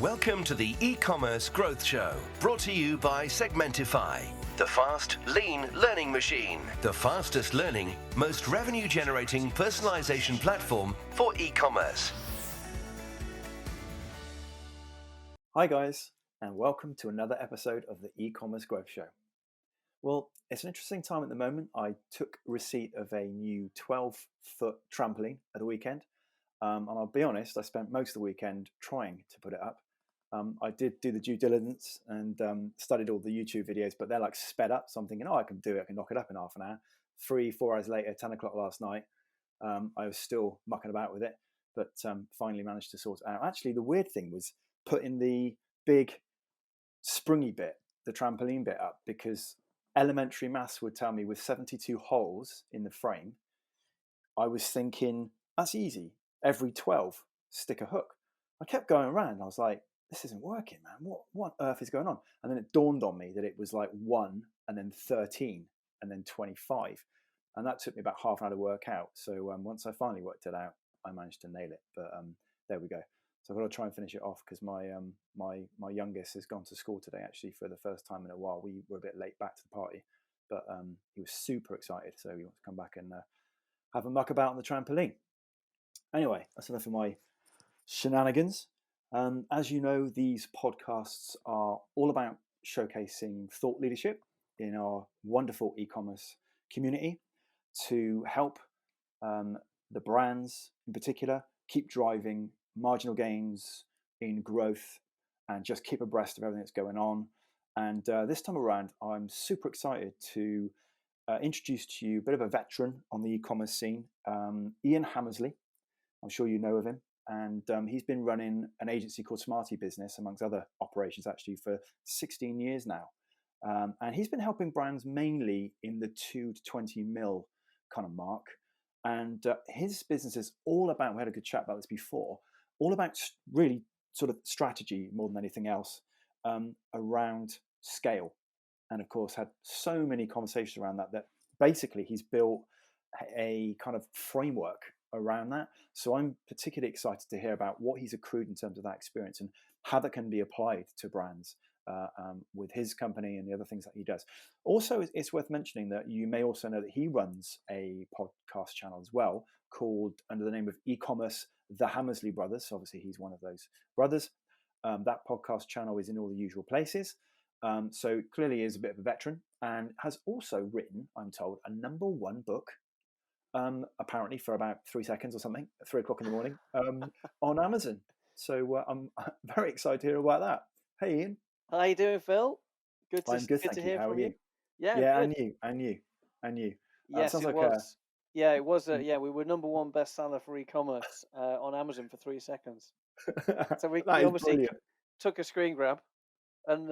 Welcome to the E-Commerce Growth Show, brought to you by Segmentify, the fast, lean learning machine, the fastest learning, most revenue-generating personalization platform for e-commerce. Hi guys, and welcome to another episode of the E-Commerce Growth Show. Well, it's an interesting time at the moment. I took receipt of a new 12-foot trampoline at the weekend, and I'll be honest, I spent most of the weekend trying to put it up. I did do the due diligence and studied all the YouTube videos, but they're like sped up, so I'm thinking, I can do it, I can knock it up in half an hour. 3-4 hours later, 10 o'clock last night, I was still mucking about with it, but finally managed to sort it out. Actually, the weird thing was putting the big springy bit, the trampoline bit up, because elementary maths would tell me with 72 holes in the frame, I was thinking, that's easy. Every 12, stick a hook. I kept going around. I was like, this isn't working, man. What on earth is going on? And then it dawned on me that it was like 1 and then 13 and then 25. And that took me about half an hour to work out. So once I finally worked it out, I managed to nail it. But there we go. So I've got to try and finish it off because my youngest has gone to school today, actually, for the first time in a while. We were a bit late back to the party, but he was super excited. So he wants to come back and have a muck about on the trampoline. Anyway, that's enough of my shenanigans. As you know, these podcasts are all about showcasing thought leadership in our wonderful e-commerce community to help the brands in particular keep driving marginal gains in growth and just keep abreast of everything that's going on. And this time around, I'm super excited to introduce to you a bit of a veteran on the e-commerce scene, Ian Hammersley. I'm sure you know of him. And he's been running an agency called SmarteBusiness, amongst other operations, actually, for 16 years now. And he's been helping brands mainly in the 2 to 20 mil kind of mark. And his business is all about, we had a good chat about this before, all about really sort of strategy more than anything else around scale. And of course, had so many conversations around that basically he's built a kind of framework around that. So I'm particularly excited to hear about what he's accrued in terms of that experience and how that can be applied to brands with his company and the other things that he does. Also, it's worth mentioning that you may also know that he runs a podcast channel as well called under the name of Ecommerce, the Hammersley Brothers. So obviously, he's one of those brothers. That podcast channel is in all the usual places. So clearly is a bit of a veteran and has also written, I'm told, a #1 book, apparently for about 3 seconds or something, at 3 o'clock in the morning, on Amazon. So I'm very excited to hear about that. Hey, Ian. How you doing, Phil? I'm good, Good thank to you. hear How are from you? you. Yeah, Yeah, good. and you. Yes, Sounds it like was. Yeah, it was. Yeah, we were #1 bestseller for e-commerce on Amazon for 3 seconds. So we that is obviously brilliant. took a screen grab and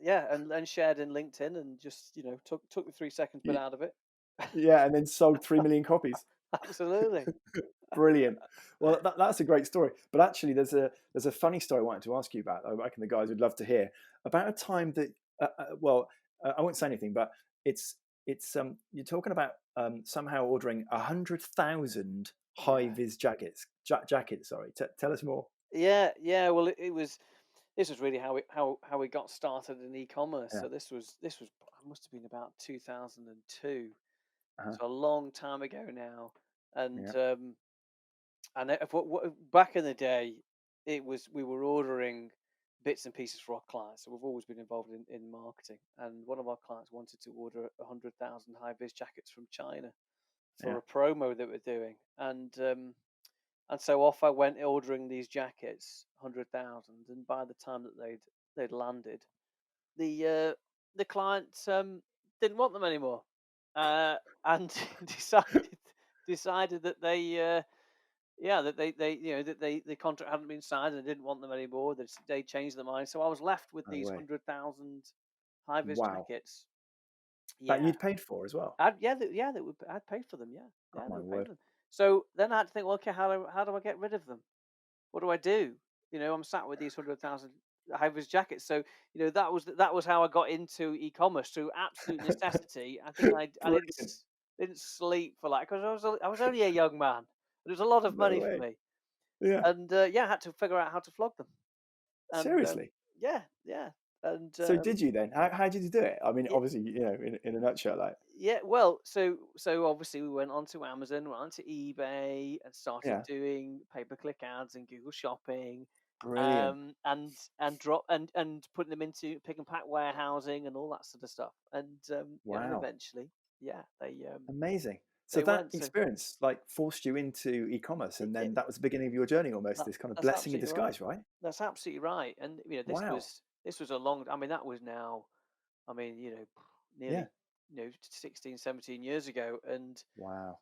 Yeah. and shared in LinkedIn and just took the 3 seconds bit out of it. Yeah, and then sold 3 million copies. Absolutely. Brilliant. Well, that's a great story. But actually, there's a funny story I wanted to ask you about. I reckon the guys would love to hear about a time that. I won't say anything, but it's you're talking about somehow ordering 100,000 high vis jackets. Jackets, sorry. Tell us more. Yeah. Well, it was. This was really how we got started in e-commerce. Yeah. So this was must have been about 2002. Uh-huh. So a long time ago now, and Yeah. back in the day, we were ordering bits and pieces for our clients. So we've always been involved in marketing, and one of our clients wanted to order 100,000 high vis jackets from China for Yeah. a promo that we're doing, and so off I went ordering these jackets, 100,000, and by the time that they'd landed, the client didn't want them anymore, and decided that the contract hadn't been signed and they didn't want them anymore. They changed their mind, so I was left with No these way. 100,000 high vis Wow. jackets. That Yeah, you'd paid for as well. I'd paid for them. Yeah, Oh they my were paid word. for them. So then I had to think, well, okay, how do I get rid of them? What do I do? I'm sat with these 100,000 high vis jackets. So that was how I got into e-commerce through absolute necessity. I think I Brilliant. didn't sleep for because I was only a young man. It was a lot of No money for way. me, Yeah. and I had to figure out how to flog them. and Seriously? yeah, yeah, and So did you then? How did you do it? I mean, yeah, obviously, in a nutshell, like, yeah. Well, so obviously we went onto Amazon, went onto eBay, and started yeah, doing pay-per-click ads and Google Shopping, brilliant. and drop and putting them into pick and pack warehousing and all that sort of stuff. And Wow. eventually, yeah, Amazing. So they that went. So experience like forced you into e-commerce, and it, then that was the beginning of your journey almost, that, this kind of that's blessing in absolutely right. disguise, right? That's absolutely right. And Wow. this was a long. I mean, that was now. I mean, Yeah. nearly 16, 17 years ago, Wow.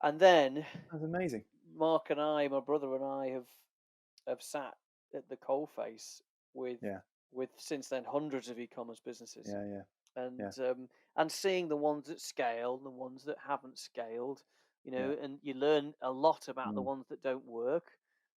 and then That's amazing. Mark and I, my brother and I, have sat at the coalface with Yeah. since then hundreds of e-commerce businesses, Yeah. Yeah. and Yeah. um, and seeing the ones that scale and the ones that haven't scaled, Yeah. and you learn a lot about the Mm. ones that don't work,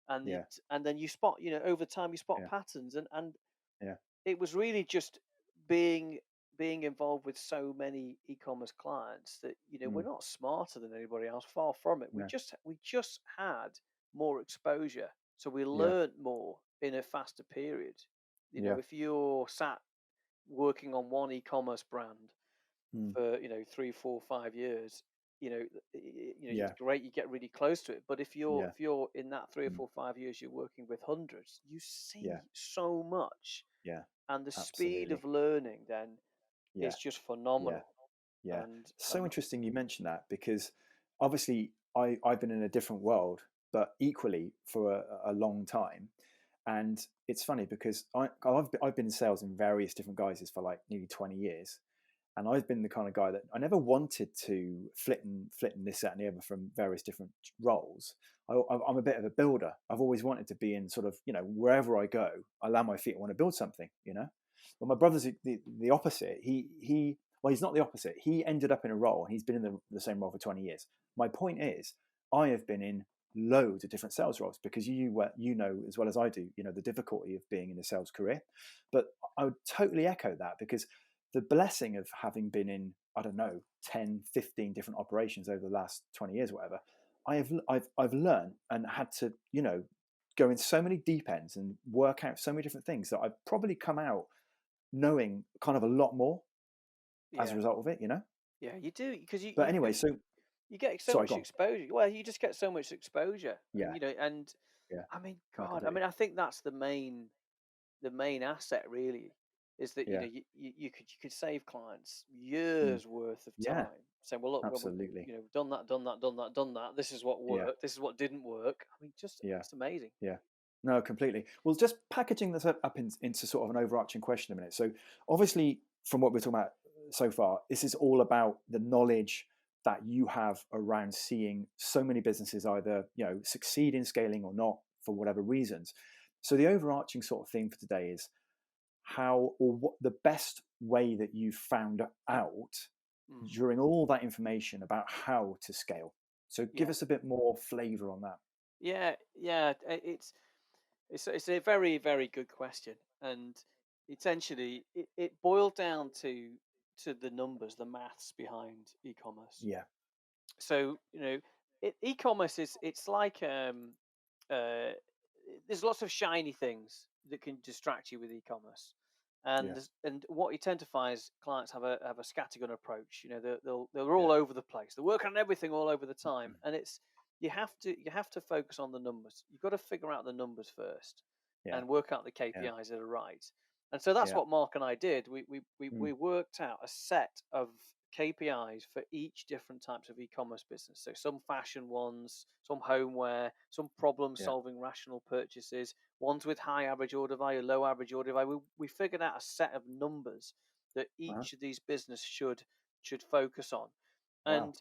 Yeah. and then you spot, over time you spot Yeah. patterns, and Yeah. it was really just being involved with so many e-commerce clients that we're Mm. not smarter than anybody else, far from it. we No. just we just had more exposure, so we Yeah. learned more in a faster period. Yeah. If you're sat working on one e-commerce brand Mm. for 3, 4, 5 years, Yeah. it's great, you get really close to it. But Yeah. if you're in that three or Mm. four 5 years you're working with hundreds, you Yeah. see so much, Yeah. and the speed Absolutely. of learning then Yeah. is just Yeah. phenomenal. Yeah. And So interesting you mentioned that, because obviously I've been in a different world, but equally for a long time. And it's funny because I've been in sales in various different guises for like nearly 20 years. And I've been the kind of guy that I never wanted to flit and this, that, and the other from various different roles. I'm a bit of a builder. I've always wanted to be in sort of, wherever I go, I land my feet. I want to build something. Well, my brother's the opposite. Well, he's not the opposite. He ended up in a role, and he's been in the same role for 20 years. My point is, I have been in loads of different sales roles, because you know as well as I do, the difficulty of being in a sales career. But I would totally echo that, because the blessing of having been in, I don't know, 10, 15 different operations over the last 20 years, whatever, I've learned and had to, go in so many deep ends and work out so many different things that I've probably come out knowing kind of a lot more as a yeah, result of it. yeah, you do, because But anyway, so you get so sorry, much go on. exposure. Well, you just get so much exposure, Yeah, and yeah, I mean, no, God, I completely. mean, I think that's the main asset really, is that Yeah, you could save clients mm, years worth of yeah, time, saying, well, look, well, absolutely. done that, done that, this is what Yeah, worked, this is what didn't work. I mean, just yeah, it's amazing. yeah. No, completely. Well, just packaging this up into sort of an overarching question a minute. So, obviously, from what we're talking about so far, this is all about the knowledge that you have around seeing so many businesses either succeed in scaling or not for whatever reasons. So, the overarching sort of theme for today is how, or what the best way that you found out Mm. during all that information about how to scale. So, give Yeah, us a bit more flavor on that. yeah. It's a very, very good question, and essentially it boiled down to the numbers, the maths behind e-commerce. Yeah, So e-commerce is, it's like uh, there's lots of shiny things that can distract you with e-commerce, yeah, and what you tend to find is clients have a scattergun approach. They're yeah. all over the place. They're working on everything all over the time, and it's you have to focus on the numbers. You've got to figure out the numbers first, Yeah, and work out the yeah, KPIs that are right. And so that's yeah. what Mark and I did. We Mm, worked out a set of KPIs for each different types of e-commerce business. So some fashion ones, some homeware, some yeah. problem-solving rational purchases, ones with high average order value, low average order value. We figured out a set of numbers that Uh-huh. each of these business should focus on, Wow.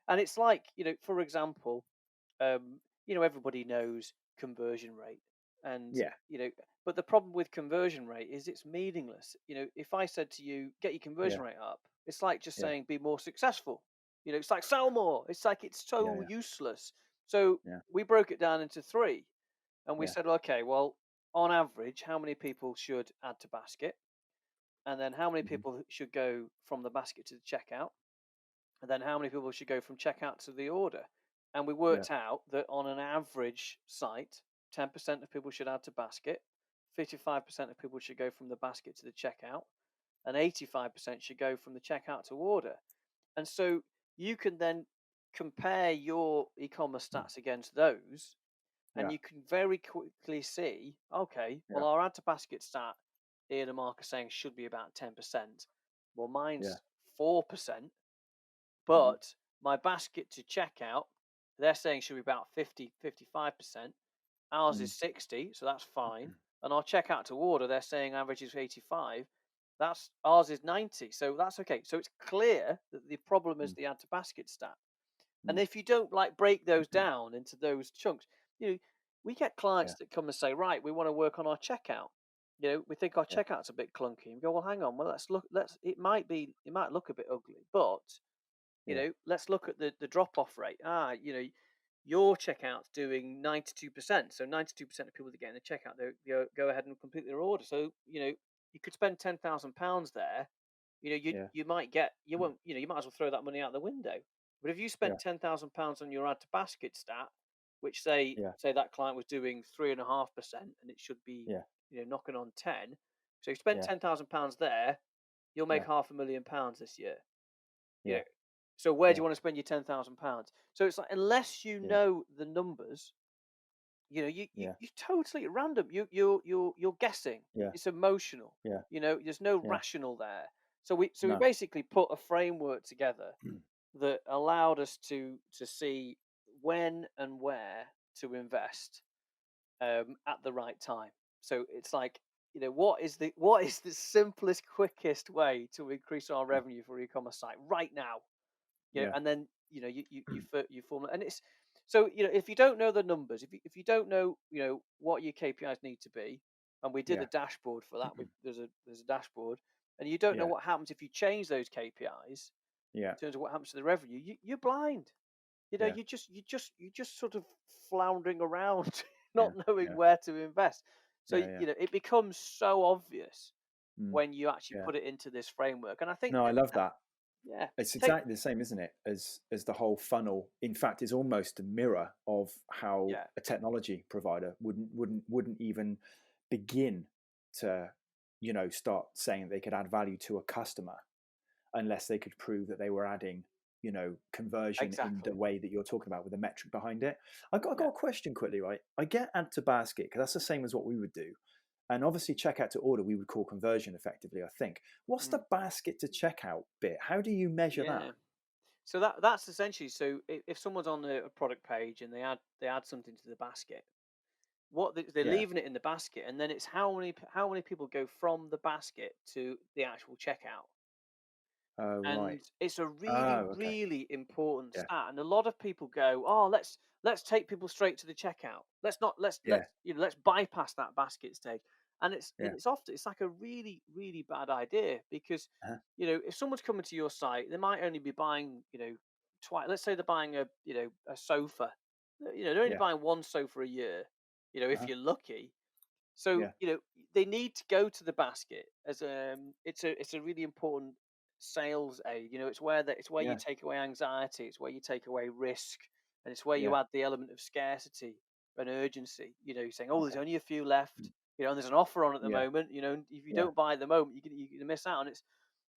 and it's like, for example, everybody knows conversion rate, and Yeah, but the problem with conversion rate is it's meaningless. If I said to you, get your yeah, conversion rate up, it's like just yeah, saying be more successful. It's like sell more. It's like it's yeah, so yeah, useless. So yeah, we broke it down into three, and we yeah. said, okay, well, on average, how many people should add to basket, and then how many Mhm. people should go from the basket to the checkout, and then how many people should go from checkout to the order. And we Yeah, worked out that on an average site, 10% of people should add to basket, 55% of people should go from the basket to the checkout, and 85% should go from the checkout to order. And so you can then compare your e-commerce stats against those, and Yeah. you can very quickly see, okay, well, Yeah. our add to basket stat, Ian and Mark are saying should be about 10%. Well, Yeah. mine's 4%, Mhm. but my basket to checkout, they're saying should be about 50, 55%. Ours Mm. is 60, so that's fine. And our checkout to order, they're saying average is 85. That's ours is 90, so that's okay. So it's clear that the problem is Mm. the add to basket stat. And Mm. if you don't like break those down into those chunks, you know, we get clients Yeah. that come and say, right, we want to work on our checkout. You know, we think our Yeah. checkout's a bit clunky. We go, well, hang on, well, let's look. It might look a bit ugly, but you Yeah. know, let's look at the drop off rate. You know, your checkout's doing 92%. So 92% of people that get in the checkout, they go ahead and complete their order. So, you know, you could spend £10,000 there. You know, Yeah. you might get, you won't, you know, you might as well throw that money out the window. But if you Yeah. spent £10,000 on your add to basket stat, which say Yeah. that client was doing 3.5%, and it should be, Yeah. you know, knocking on 10. So you spend Yeah. £10,000 there, you'll make Yeah. £500,000 this year. You Yeah. know, so where do Yeah. you want to spend your £10,000? So it's like, unless you Yeah. know the numbers, you know, Yeah. you totally at random. You're guessing. Yeah. It's emotional. Yeah. You know, there's no Yeah. rational there. So we No. basically put a framework together that allowed us to see when and where to invest at the right time. So it's like, you know, what is the simplest, quickest way to increase our Yeah. revenue for e-commerce site right now? You know, Yeah. and then you know you form, and it's so, you know, if you don't know the numbers, if you don't know, you know, what your KPIs need to be, and we did a Yeah. dashboard for that. There's a dashboard, and you don't know Yeah. what happens if you change those KPIs Yeah. in terms of what happens to the revenue. You're blind. You know, Yeah. you just sort of floundering around, Yeah. not knowing Yeah. where to invest. So Yeah. Yeah. you know, it becomes so obvious Mm. when you actually Yeah. put it into this framework, and I think No, I love that that. yeah, It's take exactly the same, isn't it, as the whole funnel. In fact, it's almost a mirror of how yeah. a technology provider wouldn't even begin to, you know, start saying they could add value to a customer unless they could prove that they were adding, you know, conversion in the Exactly. way that you're talking about with a metric behind it. I Yeah. got a question quickly, right? I get add to basket because that's the same as what we would do. And obviously, checkout to order, we would call conversion effectively, I think. What's the Mm. basket to checkout bit? How do you measure that? Yeah. So that's essentially, so if someone's on a product page and they add something to the basket, they're Yeah. leaving it in the basket, and then it's how many people go from the basket to the actual checkout. Oh, right. And it's a really, Oh, okay. really important Yeah. stat. And a lot of people go, "Oh, let's take people straight to the checkout. Let's not Yeah. let's bypass that basket stage." And Yeah. it's like a really, really bad idea, because Uh-huh. you know, if someone's coming to your site, they might only be buying, you know, twice. Let's say they're buying a sofa. You know, they're only Yeah. buying one sofa a year. You know, if Uh-huh. you're lucky. So Yeah. you know, they need to go to the basket as it's a really important sales aid. You know, it's where you Yeah. take away anxiety, it's where you take away risk, and it's where you Yeah. add the element of scarcity and urgency. You know, saying, oh, there's Okay. only a few left. Mm. You know, and there's an offer on at the Yeah. moment. You know, and if you Yeah. don't buy at the moment, you're gonna miss out. And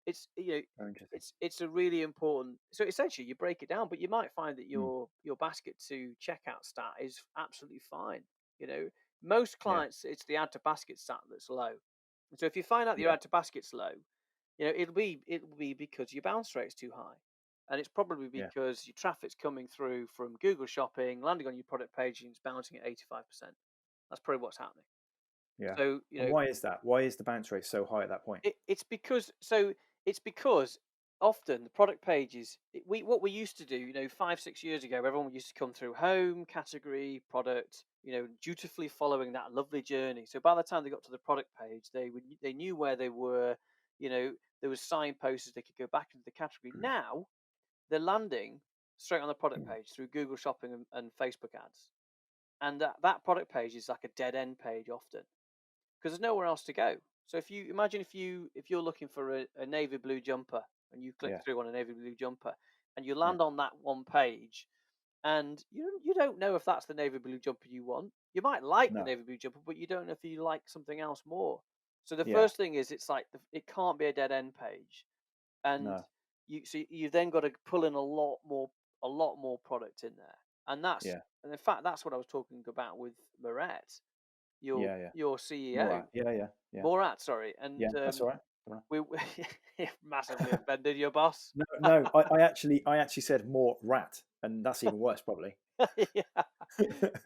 it's you know, Very interesting. it's a really important. So essentially, you break it down, but you might find that Mm. your basket to checkout stat is absolutely fine. You know, most Yeah. clients, it's the add to basket stat that's low. So if you find out that your Yeah. add to basket's low, you know, it'll be because your bounce rate's too high, and it's probably Yeah. because your traffic's coming through from Google Shopping, landing on your product page, and it's bouncing at 85%. That's probably what's happening. Yeah. So you And know, why is that? Why is the bounce rate so high at that point? it's because often the product pages, what we used to do, you know, 5-6 years ago, everyone used to come through home, category, product, you know, dutifully following that lovely journey. So by the time they got to the product page, they knew where they were. You know, there was signposts, they could go back into the category. Now they're landing straight on the product page through Google Shopping and Facebook ads, and that product page is like a dead end page often, because there's nowhere else to go. So if you imagine, if you're looking for a navy blue jumper, and you click Yeah. through on a navy blue jumper, and you Yeah. land on that one page, and you don't know if that's the navy blue jumper you want. You might like the No. navy blue jumper, but you don't know if you like something else more. So the Yeah. first thing is, it's like it can't be a dead end page, and No. you've then got to pull in a lot more product in there, and Yeah. in fact that's what I was talking about with Moret, Yeah. Yeah. your All CEO, right. Yeah. Yeah. Yeah. Morat, sorry, and Yeah. That's all right. All right. we massively offended your boss. No, no. I actually said more rat, and that's even worse, probably. Yeah.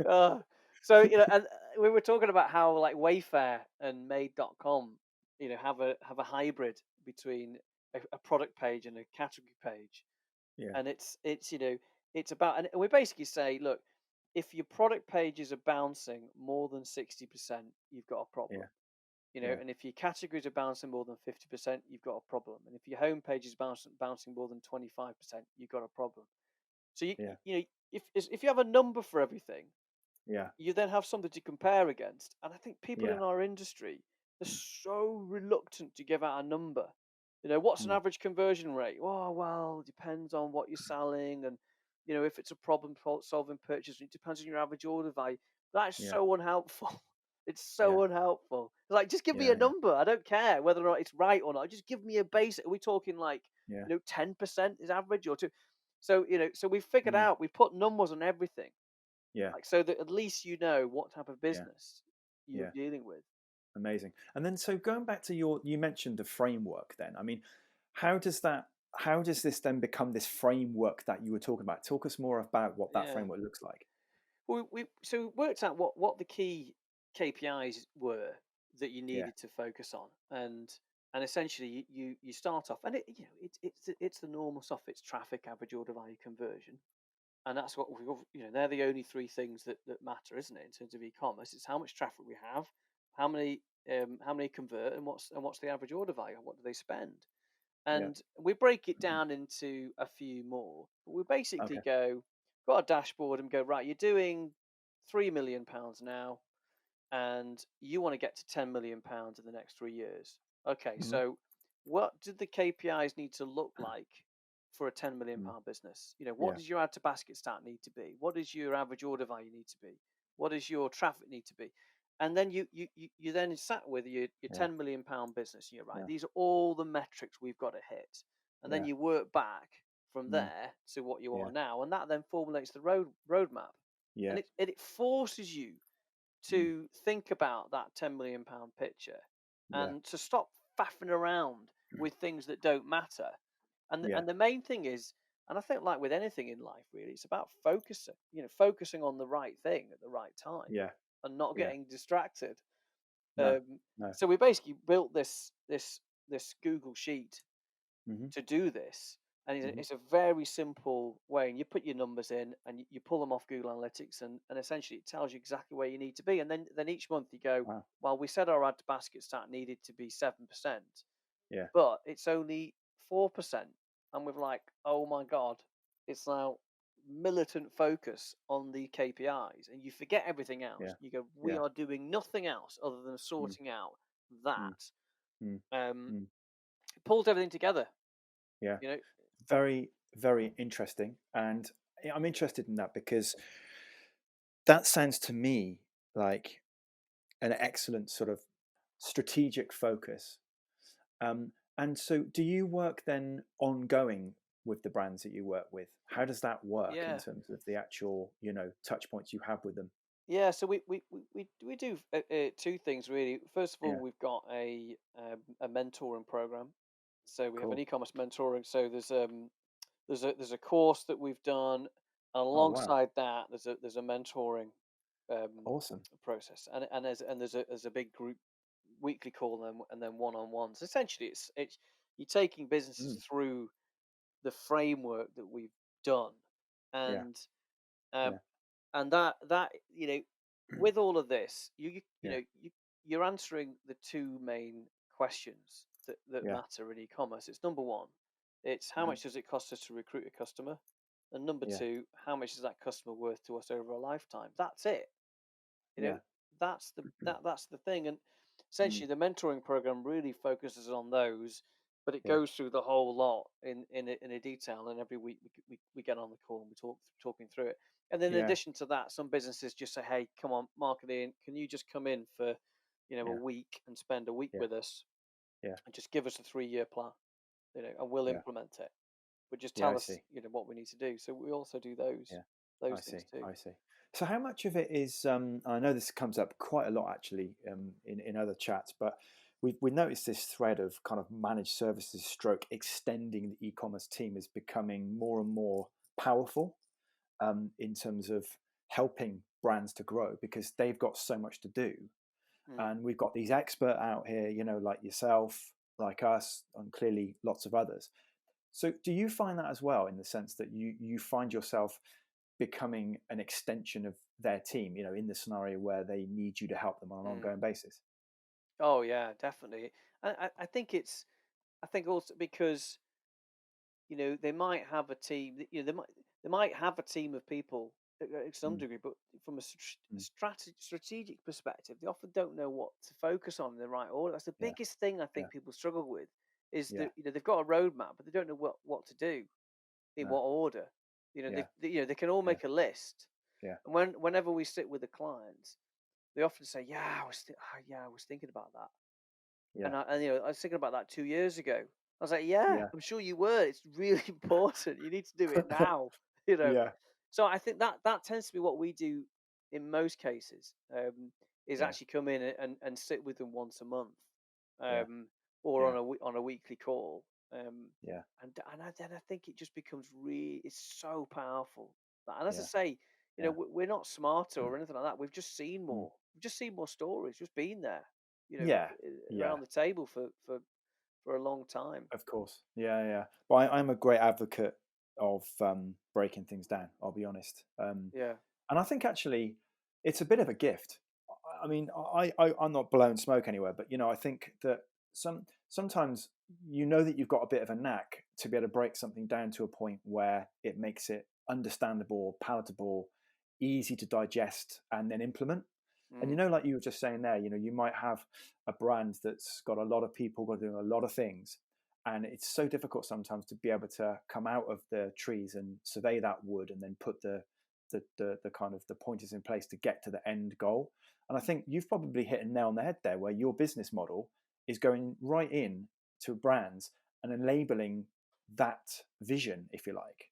Uh, so and we were talking about how like Wayfair and Made.com, have a hybrid between a product page and a category page, Yeah. and it's about, and we basically say, look, if your product pages are bouncing more than 60%, you've got a problem. Yeah. Yeah. And if your categories are bouncing more than 50%, you've got a problem. And if your homepage is bouncing more than 25%, you've got a problem. So Yeah. if you have a number for everything, Yeah. you then have something to compare against. And I think people Yeah. in our industry are so reluctant to give out a number. What's an Mm. average conversion rate? Oh, well, it depends on what you're selling, and if it's a problem solving purchase, it depends on your average order value. That's Yeah. so unhelpful. It's Yeah. so unhelpful. It's like, just give me Yeah. a number. I don't care whether or not it's right or not. Just give me a basic. Are we talking like Yeah. 10% is average, or two? So so we've figured Mm. out, we put numbers on everything, Yeah. like, so that at least you know what type of Yeah. business you're Yeah. dealing with. Amazing. And then, so going back to you mentioned the framework. Then, I mean, how does that? How does this then become this framework that you were talking about? Talk us more about what that Yeah. framework looks like. Well, we worked out what the key KPIs were that you Yeah. needed to focus on, and essentially you start off, and it's the normal stuff. It's traffic, average order value, conversion, and that's what they're the only three things that matter, isn't it, in terms of e-commerce? It's how much traffic we have, how many convert, and what's the average order value, and what do they spend. Yeah. And we break it down into a few more. But we basically Okay. got a dashboard and go, right, you're doing £3 million now, and you want to get to £10 million in the next 3 years. Okay, Hmm. so what do the KPIs need to look like for a £10 million Mm. business? What Yeah. does your add to basket stat need to be? What does your average order value need to be? What does your traffic need to be? And then you then sat with your Yeah. £10 million business, and you're right, Yeah. these are all the metrics we've got to hit. And then Yeah. you work back from Mm. there to what you Yeah. are now, and that then formulates the roadmap. Yeah. And it forces you Mm. to think about that £10 million picture, Yeah. and to stop faffing around with things that don't matter. And Yeah. and the main thing is, and I think, like with anything in life, really, it's about focusing. Focusing on the right thing at the right time, Yeah. and not Yeah. getting distracted. No. No. So we basically built this Google sheet Hmm. to do this, and Hmm. it's a very simple way. And you put your numbers in, and you pull them off Google Analytics, and essentially it tells you exactly where you need to be. And then each month you go, Wow. well, we said our add to basket stat needed to be 7%, Yeah. but it's only 4%, and we're like, oh my god, it's now militant focus on the KPIs, and you forget everything else. Yeah. You go, we Yeah. are doing nothing else other than Mm. sorting out Mm. that. Mm. Mm. It pulls everything together, Yeah. you know. Very, very interesting. And I'm interested in that because that sounds to me like an excellent sort of strategic focus. And so, do you work then ongoing with the brands that you work with? How does that work in Yeah, terms of the actual, touch points you have with them? yeah. So we do two things really. First of all, Yeah, we've got a mentoring program. So we have an cool. e-commerce mentoring. So there's a course that we've done, and Oh, wow, alongside that, there's a mentoring um, awesome. process, and there's a big group weekly call, and then one-on-ones. Essentially, it's you're taking businesses Mm, through the framework that we've done, yeah, and um, yeah, and that with all of this, yeah, you're answering the two main questions that yeah, matter in e-commerce. It's number one, it's how uh much does it cost us to recruit a customer, and number yeah, two, how much is that customer worth to us over a lifetime. That's it. you know yeah, that's the thing. And mm, essentially the mentoring program really focuses on those, but it yeah, goes through the whole lot in a detail. And every week we get on the call and we talking through it. And then in Yeah. addition to that, some businesses just say, "Hey, come on, marketing, can you just come in for, a Yeah. week and spend a week Yeah. with us Yeah. and just give us a 3-year plan, and we'll Yeah. implement it. But just Yeah. tell I us, see. what we need to do." So we also do those Yeah. I those see. things too. I see. So how much of it is? I know this comes up quite a lot actually in other chats, but we noticed this thread of kind of managed services stroke extending the e-commerce team is becoming more and more powerful in terms of helping brands to grow because they've got so much to do, Mm. and we've got these experts out here, like yourself, like us, and clearly lots of others. So do you find that as well, in the sense that you find yourself becoming an extension of their team, in the scenario where they need you to help them on an Mm. ongoing basis? Oh yeah, definitely. I think I think also because they might have a team. They might have a team of people at some Mm, degree, but from a mm, strategic perspective, they often don't know what to focus on in the right order. That's the yeah, biggest thing I yeah, think people struggle with is yeah, that they've got a roadmap, but they don't know what to do in no, what order. yeah, They can all yeah, make a list, yeah, and whenever we sit with the clients, they often say, "Yeah, I was thinking about that." yeah, I was thinking about that 2 years ago. I was like, yeah, yeah, I'm sure you were. It's really important. You need to do it now. You know. yeah, So I think that tends to be what we do in most cases. Is yeah, actually come in and sit with them once a month, yeah, um, or yeah, on a weekly call. yeah, Then I think it just becomes it's so powerful. And as I yeah, say, yeah, we're not smarter or anything like that. We've just seen mm, more. We've just seen more stories. Just been there, yeah, yeah. around the table for a long time. Of course, yeah, yeah. But I'm a great advocate of breaking things down. I'll be honest, Yeah. and I think actually it's a bit of a gift. I mean, I'm not blowing smoke anywhere, but I think that sometimes that you've got a bit of a knack to be able to break something down to a point where it makes it understandable, palatable, easy to digest, and then implement. And Mm, like you were just saying there, you might have a brand that's got a lot of people got doing a lot of things, and it's so difficult sometimes to be able to come out of the trees and survey that wood and then put the kind of the pointers in place to get to the end goal. And I think you've probably hit a nail on the head there, where your business model is going right in to brands and enabling that vision, if you like,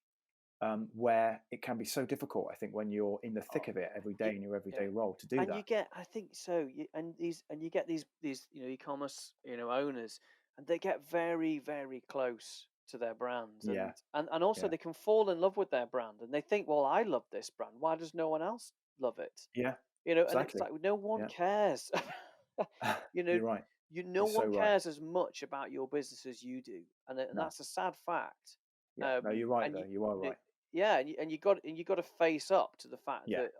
where it can be so difficult, I think, when you're in the thick oh of it every yeah, day in your yeah. everyday role to do And you that. get, I think so. You get these e-commerce owners, and they get very very close to their brands, Yeah, and also yeah, they can fall in love with their brand, and they think, well, I love this brand. Why does no one else love it? yeah, And it's exactly. like no one Yeah, cares. you know, you're right. no You're so one right. cares as much about your business as you do, and No, that's a sad fact. yeah, no, you're right And though. You are you know, right. yeah, and you got to face up to the fact Yeah, that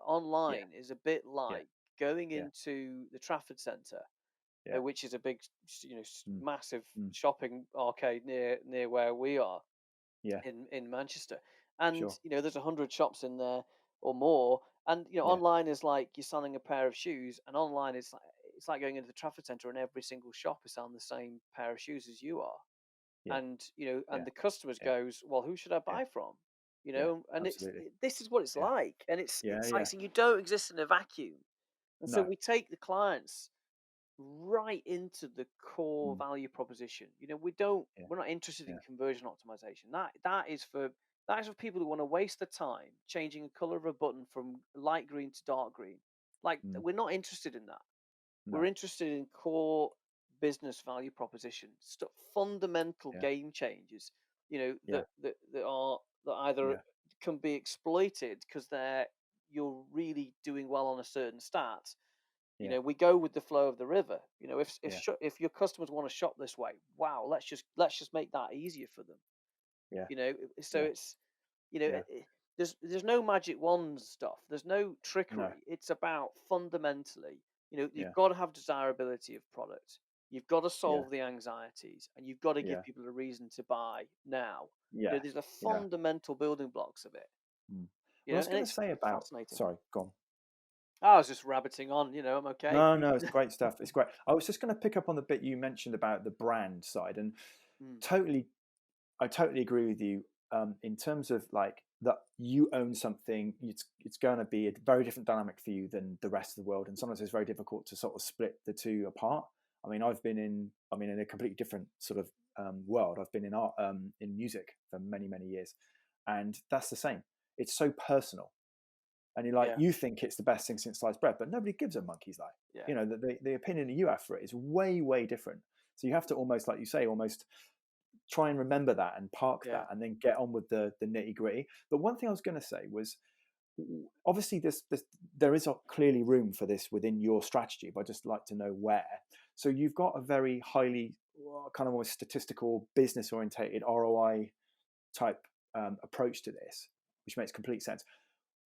yeah, online is a bit yeah, like going yeah, into the Trafford Centre, yeah. which is a big, Mm, massive mm, shopping arcade near where we are yeah, in Manchester, and sure. there's 100 shops in there or more, and Yeah, online is like you're selling a pair of shoes, and online it's like going into the Trafford Centre and every single shop is selling the same pair of shoes as you are, yeah, and yeah, the customers yeah, goes, well, who should I yeah, buy from? yeah. And Absolutely. this is what it's Yeah, like, and it's yeah, it's like yeah. so you don't exist in a vacuum, and so No. we take the clients right into the core Mm, value proposition. We're not interested yeah, in conversion optimization. That is for people who want to waste the time changing the color of a button from light green to dark green. Like, yeah. Mm, we're not interested in that. We're no. interested in core business value proposition, fundamental Yeah, game changes. yeah, That either yeah, can be exploited because you're really doing well on a certain stat. yeah, We go with the flow of the river. yeah, If your customers want to shop this way, wow, let's just make that easier for them. yeah, So yeah, it's yeah. there's no magic wand stuff. There's no No. trickery. It's about fundamentally, you've Yeah, got to have desirability of product. You've got to yeah, solve the anxieties, and you've got to give yeah, people a reason to buy now. yeah, There's the yeah. fundamental building blocks of it. Mm. Well, I was And going to it's say about. fascinating. Sorry, go on. I was just rabbiting on. I'm okay. No, no, it's great stuff. It's great. I was just going to pick up on the bit you mentioned about the brand side, and Mm, totally, I totally agree with you in terms of like that you own something, it's going to be a very different dynamic for you than the rest of the world, and sometimes it's very difficult to sort of split the two apart. I mean, in a completely different sort of world. I've been in art, in music for many, many years, and that's the same. It's so personal, and you're like, Yeah. you think it's the best thing since sliced bread, but nobody gives a monkey's eye. Yeah. You know, the opinion that you have for it is way, way different. So you have to almost, like you say, almost try and remember that and park Yeah. that, and then get on with the nitty gritty. But one thing I was going to say was, obviously there is clearly room for this within your strategy, but I'd just like to know where. So you've got a very highly kind of almost statistical, business orientated ROI type approach to this, which makes complete sense.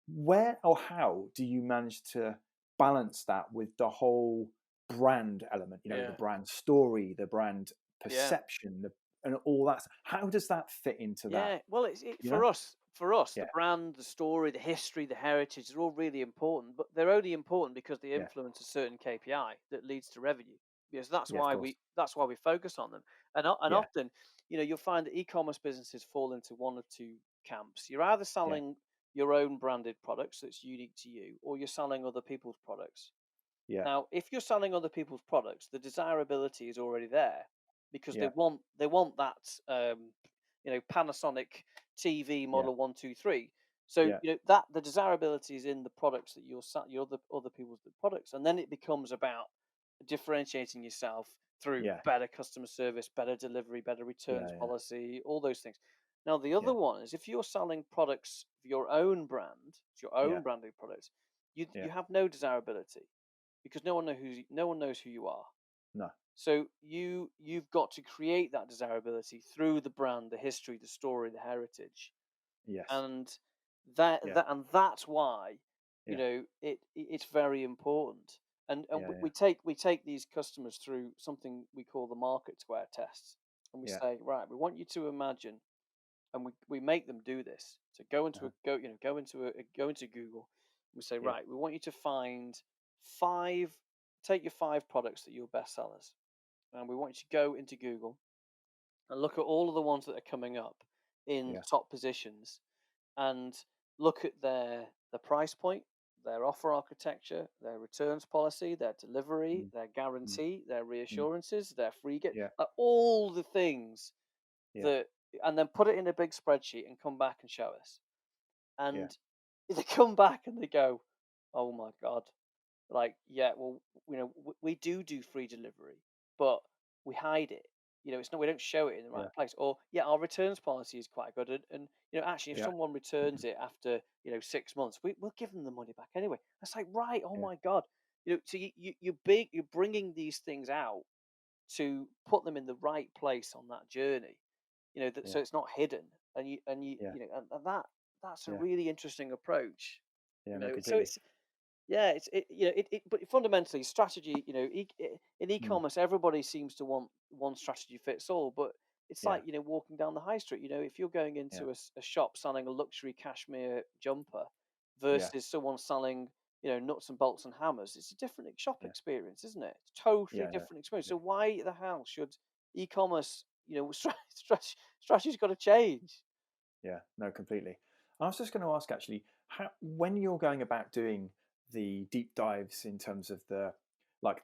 Where or how do you manage to balance that with the whole brand element, you know, the Yeah. brand story, the brand Yeah. perception, and all that? How does that fit into that? Yeah. Well, You know? for us, Yeah, the brand, the story, the history, the heritage are all really important, but they're only important because they yeah, influence a certain KPI that leads to revenue. Because yeah, of course. that's why we focus on them. And Yeah, often, you'll find that e-commerce businesses fall into one of two camps. You're either yeah, selling your own branded products that's unique to you, or you're selling other people's products. yeah, Now, if you're selling other people's products, the desirability is already there because yeah, they want that Panasonic TV yeah, model 123. So yeah, that the desirability is in the products that your other people's products, and then it becomes about differentiating yourself through yeah, better customer service, better delivery, better returns yeah, policy, all those things. Now, the other yeah, one is if you're selling products of your own brand, your yeah, own branded products, yeah. you have no desirability because no one knows who you are. No. So you've got to create that desirability through the brand, the history, the story, the heritage, Yes. and Yeah, that's why yeah, it's very important. And yeah, yeah, we take these customers through something we call the market square tests, and we yeah. say, right, we want you to imagine, and we make them do this. So go into Uh-huh. go into Google. We say, Yeah, right, we want you to five take your five products that are your best sellers, and we want you to go into Google and look at all of the ones that are coming up in yeah, top positions, and look at their price point, their offer architecture, their returns policy, their delivery, mm, their mm, guarantee, their mm. reassurances, their free get, Yeah, all the things yeah, that, and then put it in a big spreadsheet and come back and show us. yeah, And they come back and they go, "Oh my god!" Like, yeah, well, we do free delivery, but we hide it. It's not, we don't show it in the yeah, right place. Or yeah, our returns policy is quite good, and actually, if yeah, someone returns it after 6 months, we'll give them the money back anyway. It's like, right, oh yeah, my god, so you're bringing these things out to put them in the right place on that journey. So yeah, it's not hidden, and yeah, and that's a yeah, really interesting approach. yeah. No, So completely. it's yeah, but fundamentally strategy. In Mm, e-commerce, everybody seems to want one strategy fits all, but it's yeah, like walking down the high street. If you're going yeah, into a shop selling a luxury cashmere jumper yeah, versus someone selling nuts and bolts and hammers, it's a different shop yeah, experience, isn't it? It's totally yeah, no, different experience. So completely. why the hell should e-commerce strategy's got to change? Yeah, no, completely. I was just going to ask actually, how when you're going about doing the deep dives in terms of the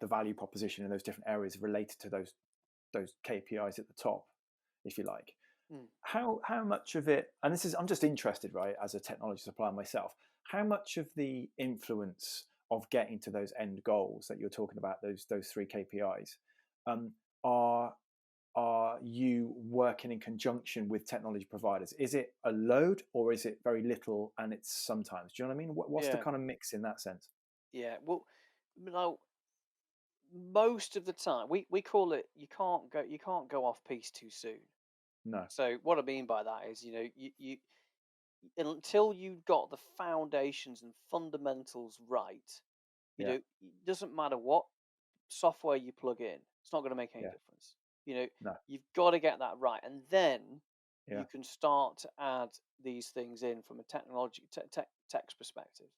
value proposition in those different areas related to those KPIs at the top, if you like, Hmm. how much of it, and this is, I'm just interested, right, as a technology supplier myself, how much of the influence of getting to those end goals that you're talking about, those three KPIs, um, are you working in conjunction with technology providers? Is it a load, or is it very little and it's sometimes? Do you know what I mean? What's the Yeah, kind of mix in that sense? yeah. Well, no. Most of the time we call it, you can't go off piece too soon. No. So what I mean by that is, you until you've got the foundations and fundamentals right, Yeah. it doesn't matter what software you plug in, it's not going to make any Yeah. difference. you know No. you've got to get that right, and then Yeah. you can start to add these things in from a technology text perspective.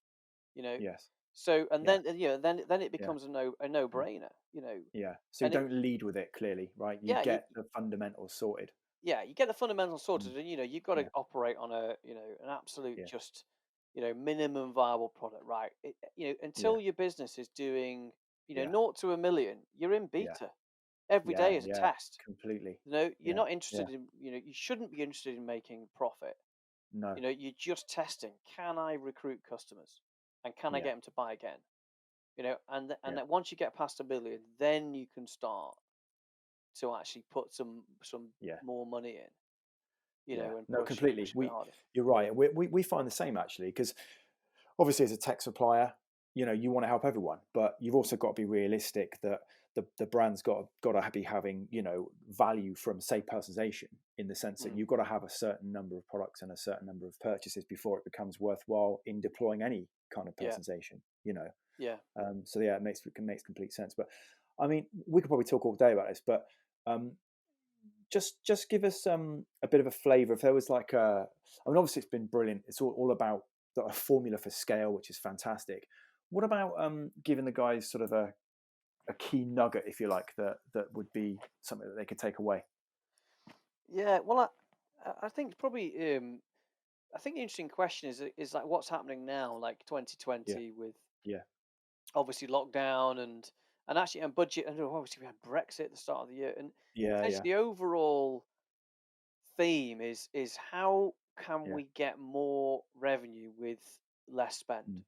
you know Yes. so, and Yeah. then then it Yeah. becomes a no Mm. brainer. Yeah. So you And it don't lead with it clearly, right? You yeah, get the fundamentals sorted. you get the fundamentals Mm. sorted, and you've got to Yeah, operate on an absolute yeah, just minimum viable product, right? yeah, Until your business is doing yeah, 0 to 1 million, you're in yeah, beta. Every yeah, day is a yeah, test. completely. You're Yeah, not yeah, interested in, you shouldn't be interested in making profit. no, You're just testing. Can I recruit customers, and can I yeah, get them to buy again? And yeah, that once you get past 1 million, then you can start to actually put some yeah. more money in, Yeah, and no, push completely. a bit harder. You're right. We find the same actually, because obviously as a tech supplier, you want to help everyone, but you've also got to be realistic that the brand's got to be having value from, say, personalization, in the sense that Mm. you've got to have a certain number of products and a certain number of purchases before it becomes worthwhile in deploying any kind of Yeah, personalization. yeah, So yeah, it makes complete sense. But I mean, we could probably talk all day about this, but um, just give us a bit of a flavor. If there was like I mean, obviously it's been brilliant. It's all about a formula for scale, which is fantastic. What about giving the guys sort of a key nugget, if you like, that would be something that they could take away? yeah. Well, I think probably I think the interesting question is like what's happening now, like Yeah, 2020 with yeah, obviously lockdown and actually and budget, and obviously we had Brexit at the start of the year, and yeah, yeah, essentially the overall theme is how can yeah, we get more revenue with less spend? mm,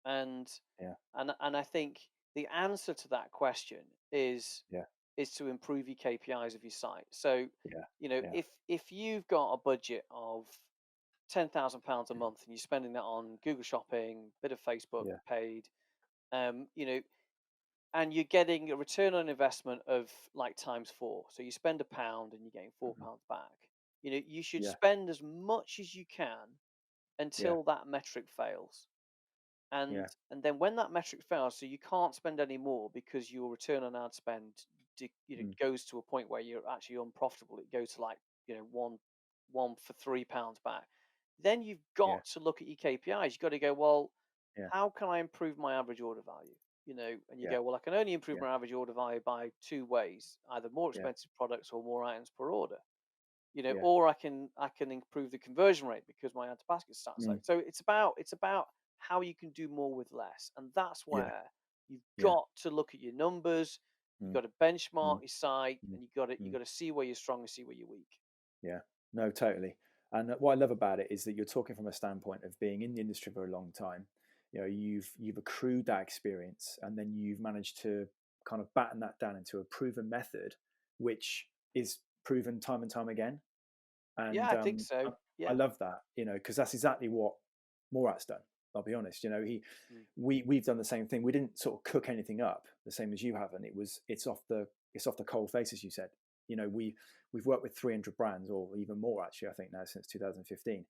And yeah, and I think the answer to that question is yeah, is to improve your KPIs of your site. So, yeah, yeah, if you've got a budget of £10,000 a month and you're spending that on Google Shopping, bit of Facebook yeah, paid, um, you know, and you're getting a return on investment of like times four. So you spend £1 and you're getting mhm, £4 back. You should yeah, spend as much as you can yeah, until that metric fails. yeah, And then when that metric fails, so you can't spend any more because your return on ad spend mm, goes to a point where you're actually unprofitable. It goes to like one for £3 back. Then you've yeah, got to look at your KPIs. You've got to go, well, yeah, how can I improve my average order value? And you yeah, go, well, I can only improve yeah, my average order value by two ways: either more yeah, expensive products or more items per order. yeah, Or I can improve the conversion rate because my add to basket starts low. mm, So it's about how you can do more with less, and that's yeah, where you've yeah, got to look at your numbers. You've mm, got to benchmark mm, your site, mm, and you've mm. got to see where you're strong and see where you're weak. Yeah, no, totally. And what I love about it is that you're talking from a standpoint of being in the industry for a long time. You've accrued that experience, and then you've managed to kind of batten that down into a proven method, which is proven time and time again. Yeah, And I think so. I Yeah. love that, because that's exactly what Morat's done. I'll be honest. Mm. We've done the same thing. We didn't sort of cook anything up the same as you have, and it's off the coal face, as you said. We've worked with 300 brands, or even more actually, I think now, since 2015,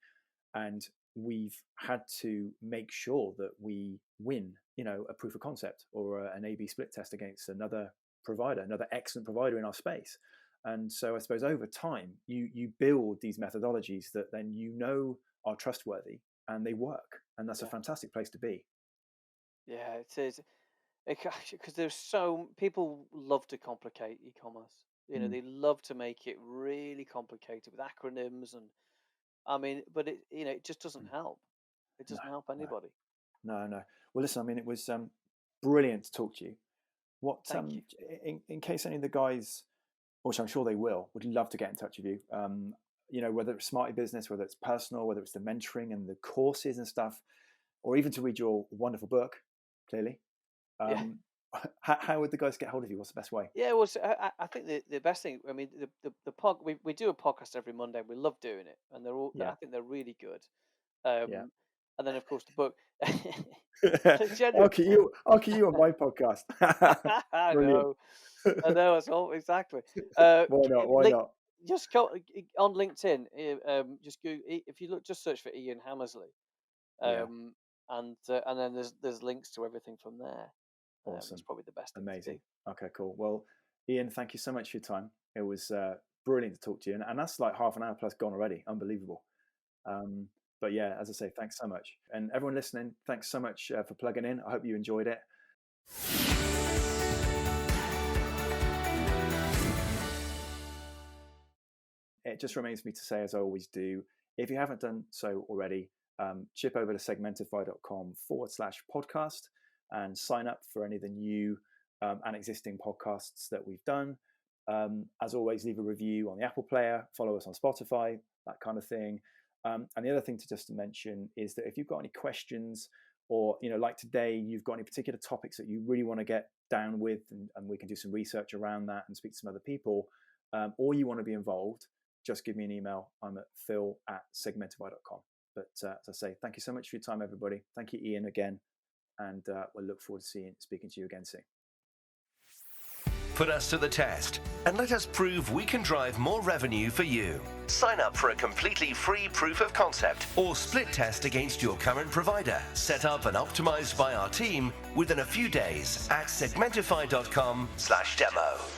and we've had to make sure that we win, a proof of concept or an A/B split test against another provider, another excellent provider in our space. And so I suppose over time you build these methodologies that then are trustworthy and they work, and that's a Yeah. fantastic place to be. Yeah, it is. Because there's so people love to complicate e-commerce. Mm, They love to make it really complicated with acronyms, and I mean, but it just doesn't mm. help. It No, doesn't help no, anybody. no. Well, listen, I mean, it was brilliant to talk to you. What Thank you. in case any of the guys, which I'm sure they will, would love to get in touch with you. Whether it's SmarteBusiness, whether it's personal, whether it's the mentoring and the courses and stuff, or even to read your wonderful book, clearly. Yeah. Um, how would the guys get hold of you? What's the best way? Yeah, well, so I think the best thing. I mean, the pod we do a podcast every Monday. We love doing it, and Yeah, I think they're really good. yeah. And then of course the book. I'll Genuine. keep you. I'll keep you on my podcast. I Brilliant. know, I know. It's all exactly. Why not? Why Link, not? just go on LinkedIn. Just go if you look, just search for Ian Hammersley, Yeah, um, and then there's links to everything from there. It's awesome, probably the best thing to amazing. do. Okay, cool. Well, Ian, thank you so much for your time. It was brilliant to talk to you, and that's like half an hour plus gone already. Unbelievable. Um, but yeah, as I say, thanks so much, and everyone listening, thanks so much for plugging in. I hope you enjoyed it. it just remains for me to say, as I always do, if you haven't done so already, chip over to segmentify.com/podcast and sign up for any of the new and existing podcasts that we've done. As always, leave a review on the Apple Player, follow us on Spotify, that kind of thing. And the other thing to mention is that if you've got any questions, or like today, you've got any particular topics that you really want to get down with, and we can do some research around that and speak to some other people, or you want to be involved, just give me an email. I'm at phil@segmentify.com. But as I say, thank you so much for your time, everybody. Thank you, Ian, again, and we'll look forward to speaking to you again soon. Put us to the test and let us prove we can drive more revenue for you. Sign up for a completely free proof of concept or split test against your current provider, set up and optimized by our team within a few days at segmentify.com/demo.